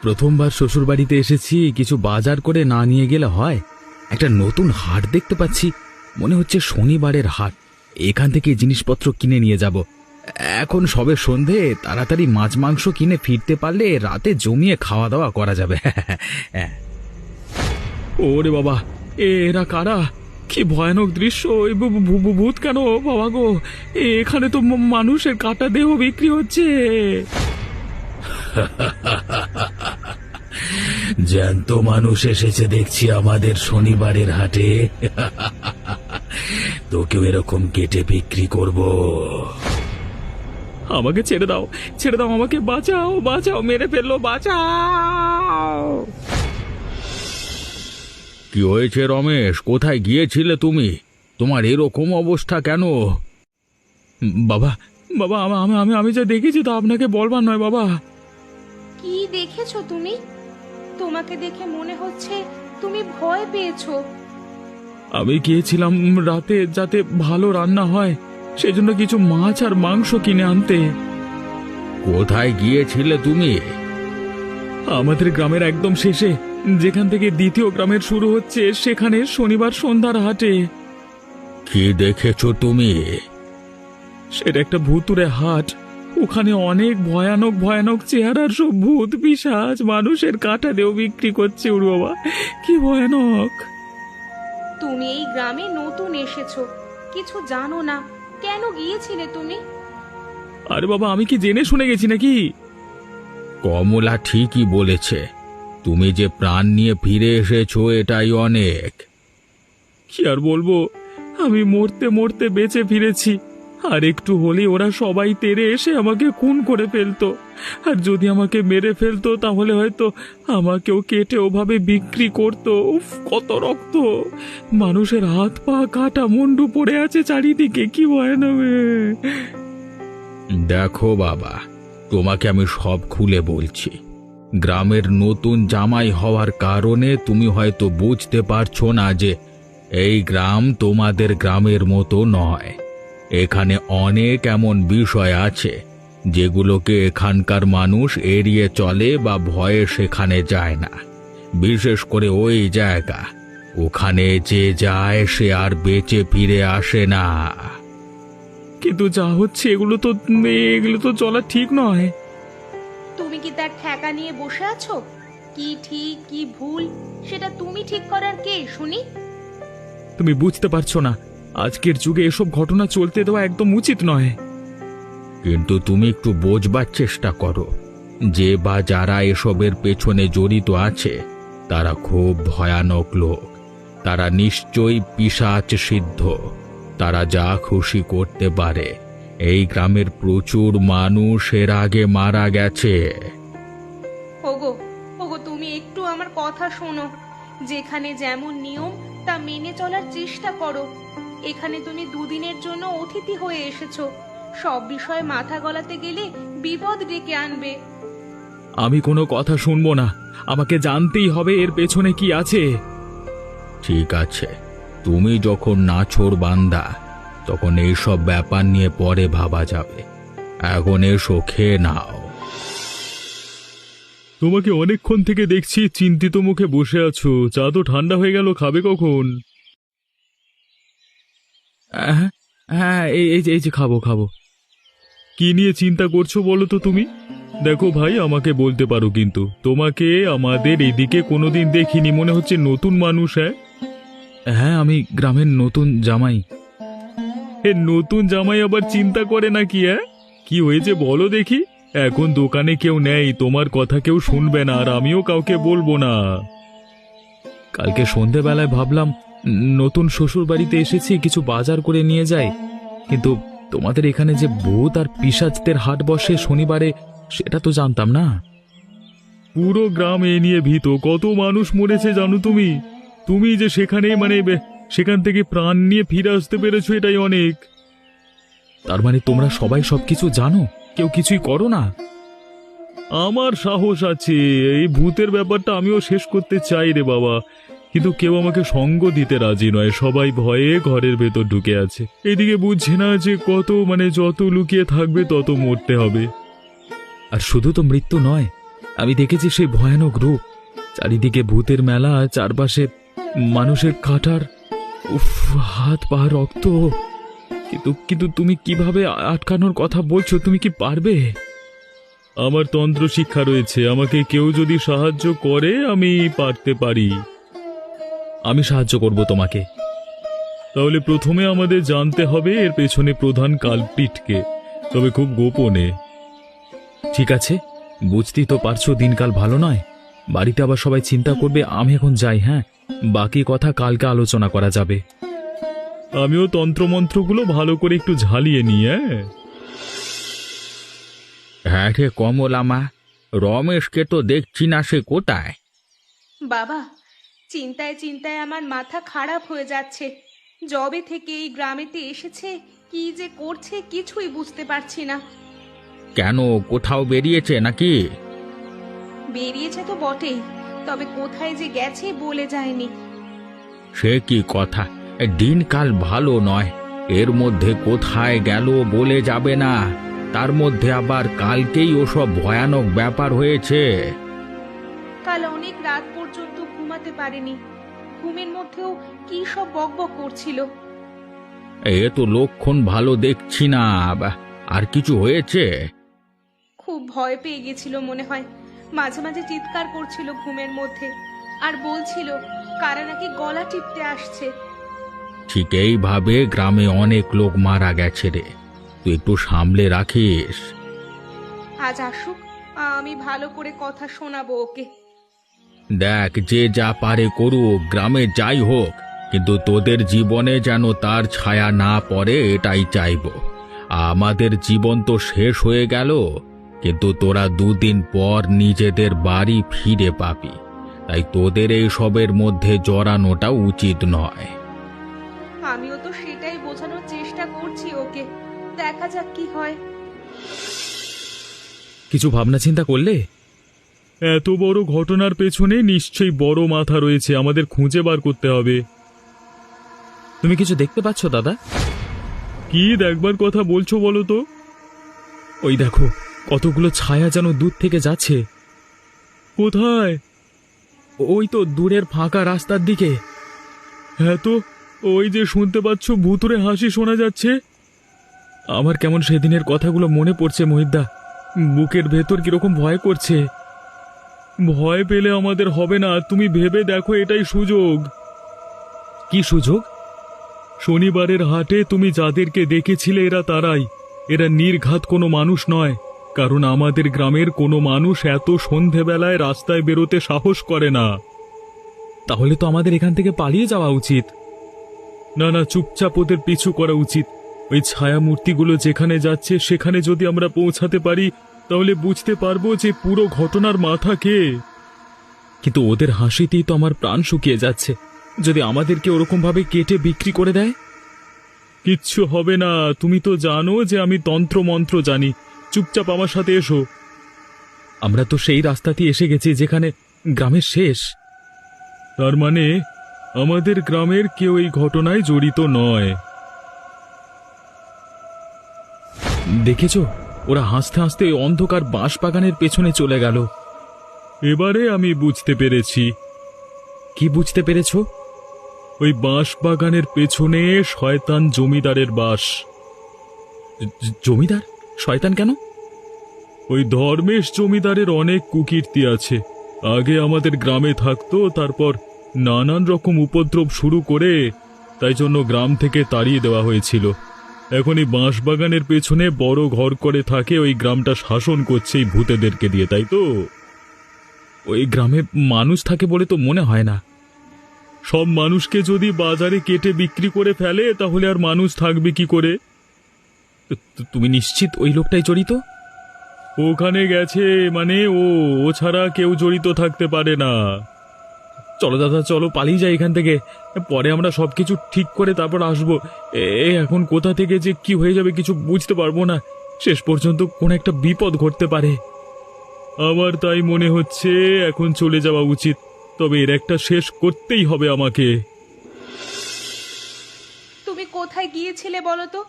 প্রথমবার শ্বশুর বাড়িতে এসেছি, কিছু বাজার করে না নিয়ে গেলে হয়। একটা নতুন হাট দেখতে পাচ্ছি, মনে হচ্ছে শনিবারের হাট। এখান থেকে জিনিসপত্র কিনে নিয়ে যাব। এখন সবে সন্ধে, তাড়াতাড়ি মাছ মাংস কিনে ফিরতে পারলে রাতে জমিয়ে খাওয়া দাওয়া করা যাবে। ওরে বাবা, এরা কারা? কি ভয়ানক দৃশ্য! ভূত কেন বাবা গো? এখানে তো মানুষের কাটা দেহ বিক্রি হচ্ছে। জ্যান্ত মানুষ এসেছে দেখছি আমাদের শনিবারের হাটে। তোকেও এরকম কেটে বিক্রি করব। আমাকে ছেড়ে দাও, ছেড়ে দাও, আমাকে বাঁচাও, বাঁচাও, মেরে ফেললো, বাঁচাও। কি হয়েছে রমেশ? কোথায় গিয়েছিলে তুমি? তোমার এরকম অবস্থা কেন? বাবা, বাবা, আমি যা দেখেছি তা আপনাকে বলবার নয় বাবা। কি দেখেছো তুমি? তোমাকে দেখে মনে হচ্ছে তুমি ভয় পেয়েছো। আমি গিয়েছিলাম রাতে যাতে ভালো রান্না হয়, সেজন্য কিছু মাছ আর মাংস কিনে আনতে। কোথায় গিয়েছিলে তুমি? আমাদের গ্রামের একদম শেষে, যেখান থেকে দ্বিতীয় গ্রামের শুরু হচ্ছে, সেখানে শনিবার সন্ধ্যার হাটে। কি দেখেছো তুমি? সেটা একটা ভুতুড়ে হাট। ওখানে অনেক ভয়ানক ভয়ানক চেহারার সব ভূত পিশাচ মানুষের কাটা দেও বিক্রি করছে। ওর বাবা, কি ভয়ানক! তুমি এই গ্রামে নতুন এসেছো, কিছু জানো না, কেন গিয়েছিলে তুমি? আরে বাবা, আমি কি জেনে শুনে গেছি নাকি? কমলা ঠিকই বলেছে, তুমি যে প্রাণ নিয়ে ফিরে এসেছো এটাই অনেক। কি আর বলবো, আমি মরতে মরতে বেঁচে ফিরেছি। আর একটু হলেই ওরা সবাই তেড়ে এসে আমাকে খুন করে ফেলতো। আর যদি আমাকে মেরে ফেলতো তাহলে হয়তো আমাকেও কেটে ওভাবে বিক্রি করতো। উফ, কত রক্ত! মানুষের হাত পা কাটা, মুন্ডু পড়ে আছে চারিদিকে, কি ভয়ানক! দেখো বাবা, তোমাকে আমি সব খুলে বলছি। গ্রামের নতুন জামাই হওয়ার কারণে তুমি হয়তো বুঝতে পারছো না যে এই গ্রাম তোমাদের গ্রামের মতো নয়। এখানে অনেক এমন বিষয় আছে যেগুলোকে এখানকার মানুষ এড়িয়ে চলে বা ভয়ে সেখানে যায় না। বিশেষ করে ওই জায়গা, ওখানে যে যায় সে আর বেঁচে ফিরে আসে না। কিন্তু যা হচ্ছে এগুলো তো চলা ঠিক নয়। তুমি কি তার ঠেকা নিয়ে বসে আছো? কি ঠিক কি ভুল সেটা তুমি ঠিক করার কে শুনি? তুমি বুঝতে পারছো না, আজকের যুগে এসব ঘটনা চলতে দেওয়া একদম উচিত নয়। কিন্তু তুমি একটু বোঝবার চেষ্টা করো, যে বা যারা এসবের পেছনে জড়িত আছে তারা খুব ভয়ানক লোক। তারা নিশ্চয়ই পিশাচ সিদ্ধ। তারা যা খুশি করতে পারে। এই গ্রামের প্রচুর মানুষ এর আগে মারা গেছে। ওগো, ওগো, তুমি একটু আমার কথা শোনো। যেখানে যেমন নিয়ম তা মেনে চলার চেষ্টা করো। এখানে তুমি দুদিনের জন্য অতিথি হয়ে এসেছো, সব বিষয়ে মাথা গলাতে গেলে বিপদ ডেকে আনবে। আমি কোনো কথা শুনবো না, আমাকে জানতেই হবে এর পেছনে কি আছে। ঠিক আছে, তুমি যখন নাছোড় বান্দা, তখন এইসব ব্যাপার নিয়ে পরে ভাবা যাবে। এখন এসো, খেয়ে নাও। তোমাকে অনেকক্ষণ থেকে দেখছি চিন্তিত মুখে বসে আছো। চা তো ঠান্ডা হয়ে গেল, খাবে কখন? হ্যাঁ, এই যে খাবো খাবো। কি নিয়ে চিন্তা করছো বলো তো তুমি? দেখো ভাই, আমাকে বলতে পারো, কিন্তু তোমাকে আমাদের এদিকে কোনোদিন দেখিনি, মনে হচ্ছে নতুন মানুষ। হ্যাঁ, আমি গ্রামের নতুন জামাই। নতুন জামাই আবার চিন্তা করে নাকি? কি হয়েছে বলো দেখি। এখন দোকানে কেউ নেই, তোমার কথা কেউ শুনবে না, আর আমিও কাউকে বলবো না। কালকে সন্ধেবেলায় ভাবলাম নতুন শ্বশুর বাড়িতে এসেছি, কিছু বাজার করে নিয়ে যাই। কিন্তু তোমাদের এখানে যে ভূত আর পিশাচদের হাট বসে শনিবারে, সেটা তো জানতাম না। পুরো গ্রাম এ নিয়ে ভীত, কত মানুষ মরেছে জানো তুমি? তুমি যে সেখানে সেখান থেকে প্রাণ নিয়ে ফিরে আসতে পেরেছো, এটাই অনেক। তার মানে তোমরা সবাই সবকিছু জানো, কেউ কিছুই করো না? আমার সাহস আছে, এই ভূতের ব্যাপারটা আমিও শেষ করতে চাই রে বাবা, কিন্তু কেউ আমাকে সঙ্গ দিতে রাজি নয়। সবাই ভয়ে ঘরের ভেতর ঢুকে আছে। এদিকে বুঝছে না যে যত লুকিয়ে থাকবে তত মরতে হবে। আর শুধু তো মৃত্যু নয়, আমি দেখেছি সেই ভয়ানক রূপ, চারিদিকে ভূতের মেলা, চারপাশে মানুষের কাটার, উফ, হাত পা রক্ত। কিন্তু কিন্তু তুমি কিভাবে আটকানোর কথা বলছো? তুমি কি পারবে? আমার তন্ত্র শিক্ষা রয়েছে, আমাকে কেউ যদি সাহায্য করে আমি পারতে পারি। আমি সাহায্য করব তোমাকে। তাহলে প্রথমে আমাদের জানতে হবে এর পেছনে প্রধান কালপ্রিটকে, তবে খুব গোপনে। ঠিক আছে, বুঝতেই তো পারছো দিনকাল ভালো নয়, বাড়িতে আবার সবাই চিন্তা করবে। আমি এখন যাই, হ্যাঁ, বাকি কথা কালকে আলোচনা করা যাবে। আমিও তন্ত্রমন্ত্রগুলো ভালো করে একটু ঝালিয়ে নিই। হ্যাঁ রে কমলা মা, রমেশকে তো দেখছি না, সে কোথায়? বাবা, চিন্তায় চিন্তায় আমার মাথা খারাপ হয়ে যাচ্ছে। যবে থেকে এই গ্রামেতে এসেছে কি যে করছে কিছুই বুঝতে পারছি না। কেন, কোথাও বেরিয়েছে নাকি? বেরিয়েছে তো বটেই, তবে কোথায় যে গেছে বলে যায়নি। সে কি কথা, দিনকাল ভালো নয়, এর মধ্যে কোথায় গেল বলে যাবে না, তার মধ্যে আবার কালকেই ওসব ভয়ানক ব্যাপার হয়েছে। কাল অনেক রাত পর্যন্ত ঘুমাতে পারেনি, ঘুমের মধ্যেও কি সব বকবক করছিল। এ তো লক্ষণ ভালো দেখছি না, আর কিছু হয়েছে? খুব ভয় পেয়ে গেছিল মনে হয়, মাঝে মাঝে চিৎকার করছিল ঘুমের মধ্যে, আর বলছিল কারা নাকি গলা টিপতে আসছে। ঠিক এইভাবে গ্রামে অনেক লোক মারা গেছে রে, তুই একটু সামলে রাখিস। আজ আসুক, আমি ভালো করে কথা শোনাবো ওকে। দেখ, যে যা পারে করুক, গ্রামে যাই হোক, কিন্তু তোদের জীবনে যেন তার ছায়া না পড়ে এটাই চাইবো। আমাদের জীবন তো শেষ হয়ে গেল, কিন্তু তোরা দুদিন পর নিজেদের বাড়ি ফিরে পাবি, তাই তোদের এই সবের মধ্যে জড়ানোটা উচিত নয়। আমিও তো সেটাই বোঝানোর চেষ্টা করছি ওকে, দেখা যাক কি হয়। কিছু ভাবনা চিন্তা করলে? এত বড় ঘটনার পেছনে নিশ্চয়ই বড় মাথা রয়েছে, আমাদের খুঁজে বার করতে হবে। তুমি কিছু দেখতে পাচ্ছ দাদা? কি দেখবার কথা বলছো বলো তো? ওই দেখো, কতগুলো ছায়া যেন দূর থেকে যাচ্ছে। কোথায়? ওই তো দূরের ফাঁকা রাস্তার দিকে। হ্যাঁ তো, ওই যে শুনতে পাচ্ছ ভুতুড়ে হাসি শোনা যাচ্ছে। আমার কেমন সেদিনের কথাগুলো মনে পড়ছে মহিদ্দা, বুকের ভেতর কিরকম ভয় করছে। ভয় পেলে আমাদের হবে না, তুমি ভেবে দেখো এটাই সুযোগ। কি সুযোগ? শনিবারের হাটে তুমি যাদেরকে দেখেছিলে এরা তারাই, এরা নির্ঘাত কোনো মানুষ নয়, কারণ আমাদের গ্রামের কোনো মানুষ এত সন্ধেবেলায় রাস্তায় বেরোতে সাহস করে না। তাহলে তো আমাদের এখান থেকে পালিয়ে যাওয়া উচিত। না না, চুপচাপ ওদের পিছু করা উচিত। ওই ছায়া মূর্তিগুলো যেখানে যাচ্ছে সেখানে যদি আমরা পৌঁছাতে পারি তাহলে বুঝতে পারবো যে পুরো ঘটনার মাথা কে। কিন্তু ওদের হাসিতেই তো আমার প্রাণ শুকিয়ে যাচ্ছে, যদি আমাদেরকে ওরকম ভাবে কেটে বিক্রি করে দেয়। কিচ্ছু হবে না, তুমি তো জানো যে আমি তন্ত্র মন্ত্র জানি, চুপচাপ আমার সাথে এসো। আমরা তো সেই রাস্তাতেই এসে গেছি যেখানে গ্রামের শেষ। তার মানে আমাদের গ্রামের কেউ এই ঘটনায় জড়িত নয়। দেখেছো, ওরা হাসতে হাসতে ওই অন্ধকার বাঁশবাগানের পেছনে চলে গেল। এবারে আমি বুঝতে পেরেছি। কি বুঝতে পেরেছো? ওই বাঁশবাগানের পেছনে শয়তান জমিদারের বাস। জমিদার? শয়তান কেন? ওই ধর্মেশ জমিদারের অনেক কুকীর্তি আছে। আগে আমাদের গ্রামে থাকতো, তারপর নানান রকম উপদ্রব শুরু করে, তাই জন্য গ্রাম থেকে তাড়িয়ে দেওয়া হয়েছিল। এখন এই বাঁশবাগানের পেছনে বড় ঘর করে থাকে, ওই গ্রামটা শাসন করছে এই ভূতেদেরকে দিয়ে, তাই তো? ওই গ্রামে মানুষ থাকে বলে তো মনে হয় না। সব মানুষকে যদি বাজারে কেটে বিক্রি করে ফেলে তাহলে আর মানুষ থাকবে কি করে? তুমি নিশ্চিত ওই লোকটাই জড়িত? ওখানে গেছে মানে ও ছাড়া কেউ জড়িত থাকতে পারে না। চলো দাদা, চলো পালিয়ে যাই এখান থেকে, পরে আমরা সবকিছু ঠিক করে তারপর আসবো। এখন কোথা থেকে যে কি হয়ে যাবে কিছু বুঝতে পারবো না, শেষ পর্যন্ত কোন একটা বিপদ ঘটতে পারে। আমার তাই মনে হচ্ছে এখন চলে যাওয়া উচিত, তবে এর একটা শেষ করতেই হবে আমাকে। তুমি কোথায় গিয়েছিলে বলো তো?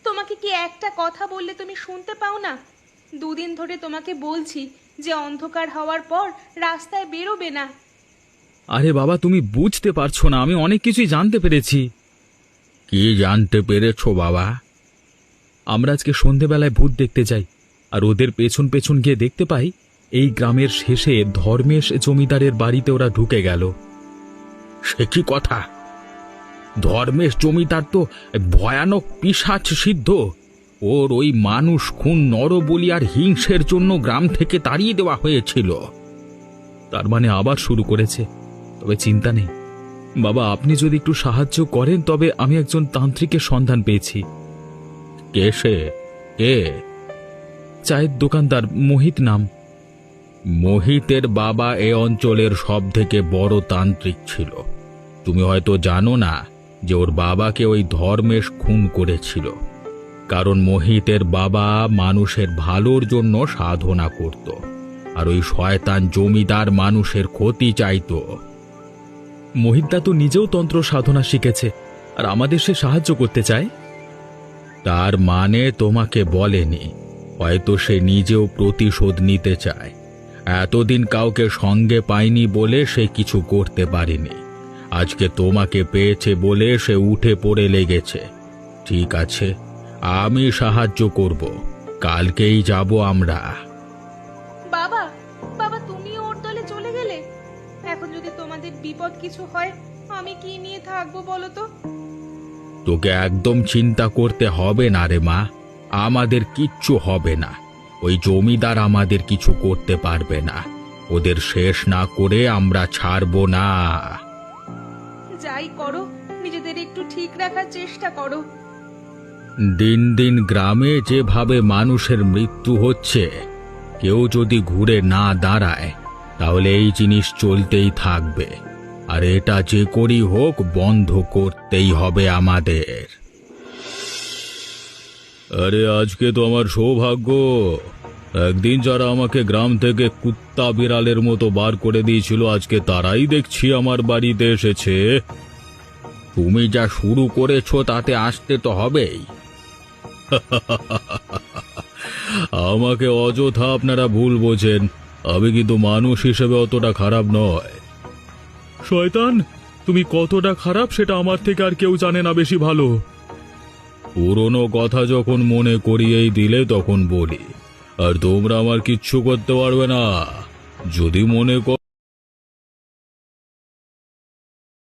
তোমাকে কি একটা কথা বললে তুমি শুনতে পাও না? দুদিন ধরে তোমাকে বলছি যে অন্ধকার হওয়ার পর রাস্তায় বেরোবে না। আরে বাবা, তুমি বুঝতে পারছো না, আমি অনেক কিছুই জানতে পেরেছি। কি জানতে পেরেছো বাবা? আমরা আজকে সন্ধেবেলায় ভূত দেখতে যাই, আর ওদের পেছন পেছন গিয়ে দেখতে পাই এই গ্রামের শেষে ধর্মেশ জমিদারের বাড়িতে ওরা ঢুকে গেল। সে কি কথা? ধর্মেশ জমিদার তো ভয়ানক পিশাচ সিদ্ধ। ওর ওই মানুষ খুন, নরবলি আর হিংসের জন্য গ্রাম থেকে তাড়িয়ে দেওয়া হয়েছিল। তার মানে আবার শুরু করেছে। তবে চিন্তা নেই বাবা, আপনি যদি একটু সাহায্য করেন তবে আমি একজন তান্ত্রিকের সন্ধান পেয়েছি। কে সে? কে? চায়ের দোকানদার, মোহিত নাম। মোহিতের বাবা এ অঞ্চলের সব থেকে বড় তান্ত্রিক ছিল। তুমি হয়তো জানো না যে ওর বাবাকে ওই ধর্মেশ খুন করেছিল, কারণ মোহিতের বাবা মানুষের ভালোর জন্য সাধনা করত, আর ওই শয়তান জমিদার মানুষের ক্ষতি চাইতো। মোহিতদা তো নিজেও তন্ত্র সাধনা শিখেছে, আর আমাদের সে সাহায্য করতে চায়। তার মানে তোমাকে বলেনি, হয়তো সে নিজেও প্রতিশোধ নিতে চায়। এতদিন কাউকে সঙ্গে পায়নি বলে সে কিছু করতে পারেনি। আজকে তোমাকে পেয়েছে বলে সে উঠে পড়ে লেগেছে। ঠিক আছে, আমি সাহায্য করব। কালকেই যাব আমরা। বাবা, বাবা তুমি ওর দলে চলে গেলে? এখন যদি তোমাদের বিপদ কিছু হয় আমি কি নিয়ে থাকবো বলো তো? তোকে একদম চিন্তা করতে হবে না রে মা, আমাদের কিচ্ছু হবে না। ওই জমিদার আমাদের কিছু করতে পারবে না। ওদের শেষ না করে আমরা ছাড়বো না। যাই করো, নিজেদের একটু ঠিক রাখার চেষ্টা করো। দিন দিন গ্রামে যেভাবে মানুষের মৃত্যু হচ্ছে, কেউ যদি ঘুরে না দাঁড়ায় তাহলে এই জিনিস চলতেই থাকবে। আর এটা যে করেই হোক বন্ধ করতেই হবে আমাদের। আরে আজকে তো আমার সৌভাগ্য। একদিন যারা আমাকে গ্রাম থেকে কুত্তা বিড়ালের মতো বার করে দিয়েছিল, আজকে তারাই দেখছি আমার বাড়িতে এসেছে। তুমি যা শুরু করেছো তাতে আসতে তো হবেই। আমাকে অযথা আপনারা ভুল বোঝেন, আমি কিন্তু মানুষ হিসেবে অতটা খারাপ নয়। শয়তান, তুমি কতটা খারাপ সেটা আমার থেকে আর কেউ জানে না বেশি ভালো। পুরনো কথা যখন মনে করিয়েই দিলে তখন বলি, আর তোমরা আমার কিচ্ছু করতে পারবে না। যদি মনে করো